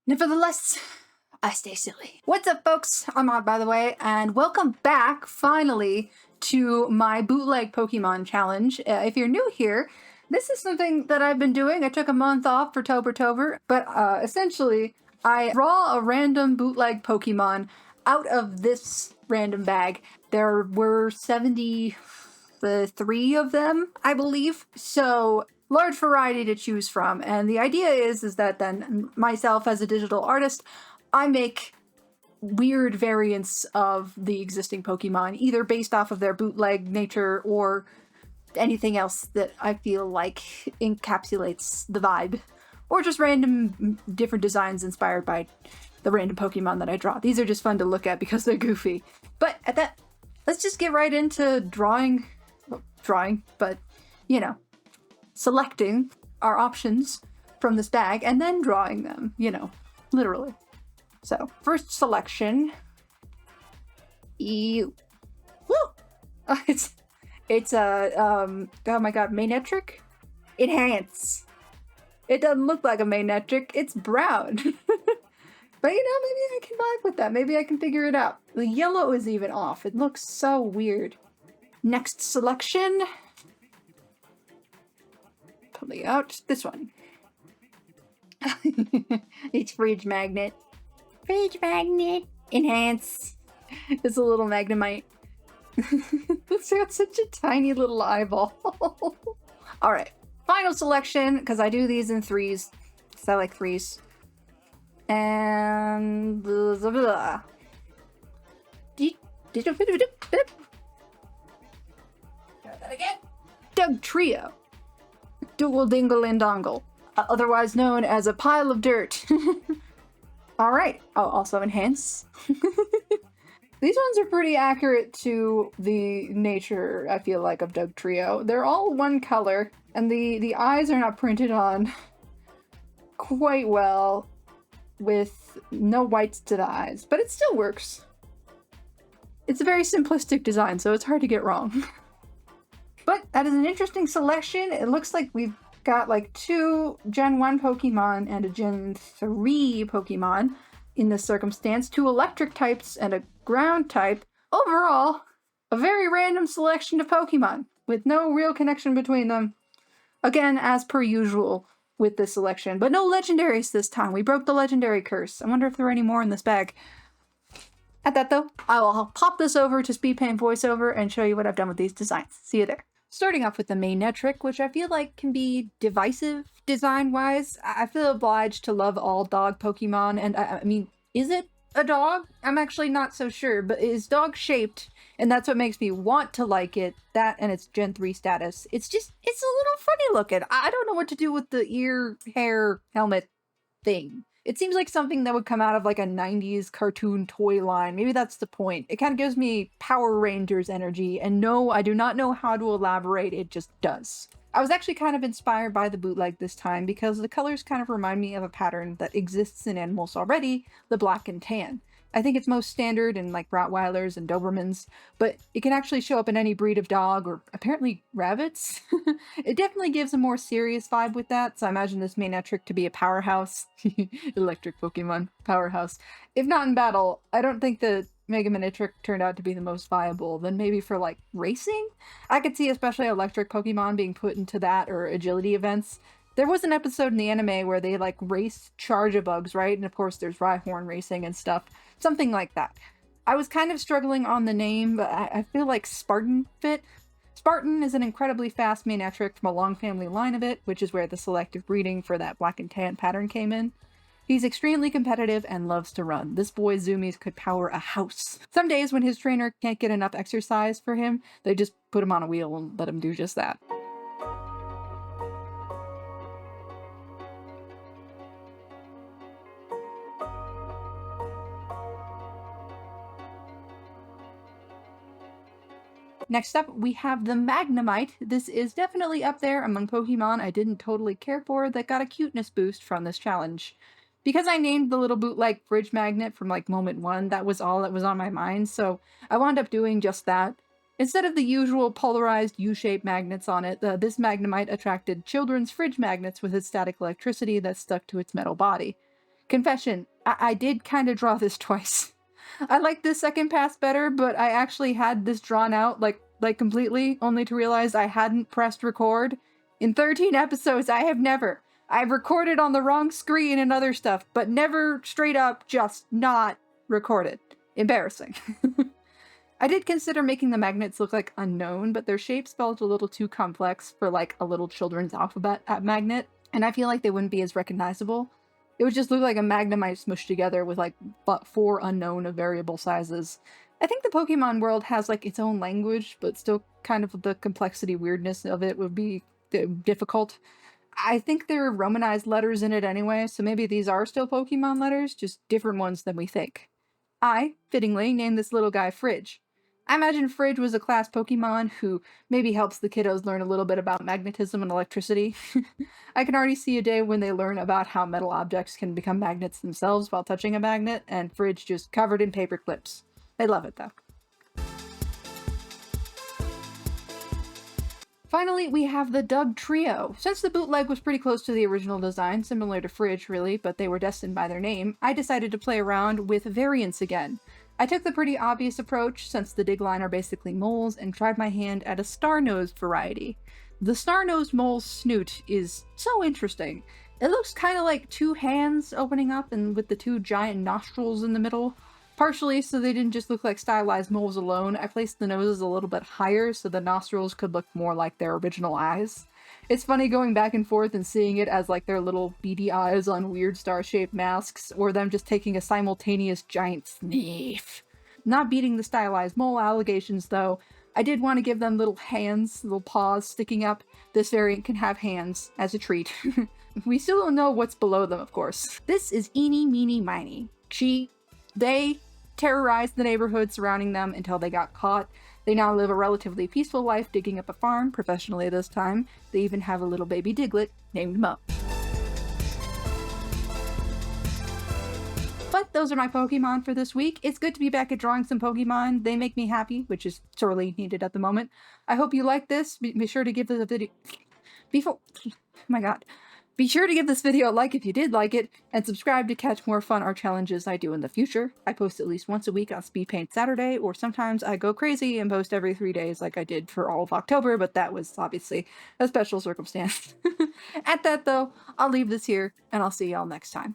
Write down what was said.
Nevertheless, I stay silly. What's up, folks? I'm Odd, by the way, and welcome back, finally, to my bootleg Pokemon challenge. If you're new here, this is something that I've been doing. I took a month off for Tober Tober, but essentially, I draw a random bootleg Pokemon out of this random bag. There were 73 of them, I believe. So large variety to choose from, and the idea is that then myself as a digital artist, I make weird variants of the existing Pokemon, either based off of their bootleg nature or anything else that I feel like encapsulates the vibe, or just random different designs inspired by the random Pokemon that I draw. These are just fun to look at because they're goofy. But at that, let's just get right into drawing, but you know, selecting our options from this bag and then drawing them, you know, literally. So, first selection. Ew. Woo! It's oh my god, Manetric? Enhance. It doesn't look like a Manetric, it's brown. But you know, maybe I can vibe with that. Maybe I can figure it out. The yellow is even off. It looks so weird. Next selection. Pulling out this one. It's Fridge Magnet. Fridge Magnet. Enhance. It's a little Magnemite. It's got such a tiny little eyeball. Alright. Final selection, because I do these in threes. Because I like threes. And... blah, blah, blah. Try that again. Doug Trio. Dual Dingle and Dongle, otherwise known as a pile of dirt. Alright. Oh, also enhance. These ones are pretty accurate to the nature, I feel like, of Doug Trio. They're all one color, and the eyes are not printed on quite well, with no whites to the eyes, but it still works. It's a very simplistic design, so it's hard to get wrong. But that is an interesting selection. It looks like we've got like 2 Gen 1 Pokemon and a Gen 3 Pokemon in this circumstance, 2 electric types and a ground type. Overall, a very random selection of Pokemon with no real connection between them. Again, as per usual with this selection, but no legendaries this time. We broke the legendary curse. I wonder if there are any more in this bag. At that though, I will pop this over to speed paint voiceover and show you what I've done with these designs. See you there. Starting off with the Manetric, which I feel like can be divisive design-wise. I feel obliged to love all dog Pokemon, and I mean, is it a dog? I'm actually not so sure, but it is dog-shaped, and that's what makes me want to like it. That and its Gen 3 status. It's a little funny looking. I don't know what to do with the ear, hair, helmet thing. It seems like something that would come out of like a 90s cartoon toy line. Maybe that's the point. It kind of gives me Power Rangers energy, and no, I do not know how to elaborate, it just does. I was actually kind of inspired by the bootleg this time because the colors kind of remind me of a pattern that exists in animals already, the black and tan. I think it's most standard in like Rottweilers and Dobermans, but it can actually show up in any breed of dog, or apparently rabbits. It definitely gives a more serious vibe with that, so I imagine this Manetric to be a powerhouse. Electric Pokemon powerhouse. If not in battle, I don't think the Mega Manetric turned out to be the most viable. Then maybe for like racing? I could see especially electric Pokemon being put into that, or agility events. There was an episode in the anime where they like race Charge-a-Bugs, right? And of course there's Rhyhorn racing and stuff. Something like that. I was kind of struggling on the name, but I feel like Spartan fit. Spartan is an incredibly fast Manetric from a long family line of it, which is where the selective breeding for that black and tan pattern came in. He's extremely competitive and loves to run. This boy's zoomies could power a house. Some days when his trainer can't get enough exercise for him, they just put him on a wheel and let him do just that. Next up, we have the Magnemite. This is definitely up there among Pokemon I didn't totally care for that got a cuteness boost from this challenge. Because I named the little bootleg Fridge Magnet from like moment 1, that was all that was on my mind, so I wound up doing just that. Instead of the usual polarized U-shaped magnets on it, this Magnemite attracted children's fridge magnets with its static electricity that stuck to its metal body. Confession, I did kind of draw this twice. I like this second pass better, but I actually had this drawn out like completely, only to realize I hadn't pressed record. In 13 episodes, I've recorded on the wrong screen and other stuff, but never straight up just not recorded. Embarrassing. I did consider making the magnets look like unknown, but their shapes felt a little too complex for like a little children's alphabet magnet, and I feel like they wouldn't be as recognizable. It would just look like a magnemite smushed together with like 4 unknown of variable sizes. I think the Pokemon world has like its own language, but still kind of the complexity weirdness of it would be difficult. I think there are Romanized letters in it anyway, so maybe these are still Pokemon letters, just different ones than we think. I, fittingly, named this little guy Fridge. I imagine Fridge was a class Pokemon who maybe helps the kiddos learn a little bit about magnetism and electricity. I can already see a day when they learn about how metal objects can become magnets themselves while touching a magnet, and Fridge just covered in paper clips. They love it though. Finally, we have the Doug Trio. Since the bootleg was pretty close to the original design, similar to Fridge really, but they were destined by their name, I decided to play around with variants again. I took the pretty obvious approach, since the Digline are basically moles, and tried my hand at a star-nosed variety. The star-nosed mole's snoot is so interesting. It looks kind of like 2 hands opening up and with the 2 giant nostrils in the middle. Partially so they didn't just look like stylized moles alone, I placed the noses a little bit higher so the nostrils could look more like their original eyes. It's funny going back and forth and seeing it as like their little beady eyes on weird star-shaped masks, or them just taking a simultaneous giant sniff. Not beating the stylized mole allegations though, I did want to give them little hands, little paws sticking up. This variant can have hands, as a treat. We still don't know what's below them, of course. This is Eeny, Meeny, Miny. They terrorized the neighborhood surrounding them until they got caught. They now live a relatively peaceful life digging up a farm, professionally this time. They even have a little baby Diglett named Mo. But those are my Pokemon for this week. It's good to be back at drawing some Pokemon. They make me happy, which is sorely needed at the moment. I hope you like this. Be sure to give this a video... Be sure to give this video a like if you did like it, and subscribe to catch more fun art challenges I do in the future. I post at least once a week on Speed Paint Saturday, or sometimes I go crazy and post every 3 days like I did for all of October, but that was obviously a special circumstance. At that though, I'll leave this here, and I'll see y'all next time.